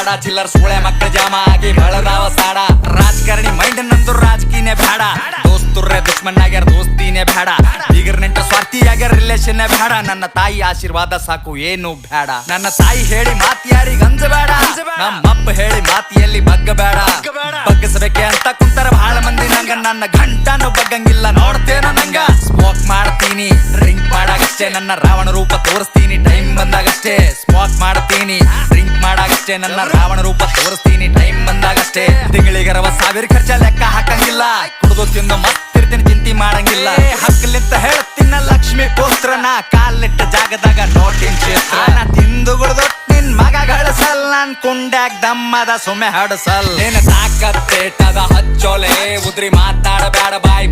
ಬ್ಯಾಡ ಚಿಲ್ಲರ್ ಸೂಳೆ ಮಕ್ಕಳ ಜಾಮ ಆಗಿ ಬೆಳದಾವ ಸಾಡ ರಾಜಕಾರಣಿ ಮೈಂಡ್ ನಂದು ರಾಜಕೀಯನೇ ಬ್ಯಾಡ ದೋಸ್ತುರ್ರೆ ದುಶ್ಮನ್ ಆಗ್ಯಾರ ದೋಸ್ತಿನೇ ಬ್ಯಾಡ ಈಗರ್ ನೆಂಟ ಸ್ವಾರ್ಥಿ ಆಗ್ಯಾರ ರಿಲೇಷನ್ ಬ್ಯಾಡ ನನ್ನ ತಾಯಿ ಆಶೀರ್ವಾದ ಸಾಕು ಏನು ಬ್ಯಾಡ ನನ್ನ ತಾಯಿ ಹೇಳಿ ಮಾತ್ ಯಾರಿಗ ಅಂಜಬೇಡ ನಮ್ಮಪ್ಪ ಹೇಳಿ ಮಾತಿಯಲ್ಲಿ ಬಗ್ಗಬೇಡ ಬಗ್ಗಸಬೇಕೆ ಅಂತ ಕುಂತರ ಬಹಳ ಮಂದಿ ನಂಗ ನನ್ನ ಗಂಟನು ಬಗ್ಗಂಗಿಲ್ಲ ನೋಡ್ತೇನೋ ನಂಗ ಸ್ಮೋಕ್ ಮಾಡ್ತೀನಿ ಡ್ರಿಂಕ್ ಮಾಡಾಗಷ್ಟೇ ನನ್ನ ರಾವಣ ರೂಪ ತೋರಿಸ್ತೀನಿ ಟೈಮ್ ಬಂದಾಗಷ್ಟೇ ಸ್ಮೋಕ್ ಮಾಡ್ತೀನಿ ಡ್ರಿಂಕ್ ಮಾಡಾಗಷ್ಟೇ ನನ್ನ ರಾವಣ ರೂಪ ತೋರಿಸ್ತೀನಿ ಟೈಮ್ ಬಂದಾಗಷ್ಟೇ ತಿಂಗಳಿಗೆ 60,000 ಖರ್ಚ ಲೆಕ್ಕ ಹಾಕಂಗಿಲ್ಲ ಕುಡ್ದು ತಿಂದು ಮತ್ತಿರ್ತೀನಿ ಚಿಂತೆ ಮಾಡಂಗಿಲ್ಲ ಹಕ್ಕಲಿಂತ ಹೇಳ್ತೀನ ಲಕ್ಷ್ಮಿ ಪುತ್ರನ ಕಾಲಿಟ್ಟ ಜಾಗದಾಗ ನೋಟಿನ ಚಿತ್ರ ತಿಂದು ಗುಡ್ದು ನಿನ್ ಮಗ ಗಳಿಸಲ್ ನಾನ್ ಕುಂಡ್ಯಾಗ ದಮ್ಮದ ಸುಮ್ಮೆ ಹಡಸಲ್ ಏನ ತಾಕತ್ತೇಟದ ಹಚ್ಚೋಲೆ ಉದ್ರಿ ಮಾತಾಡಬೇಡ ಬಾಯ್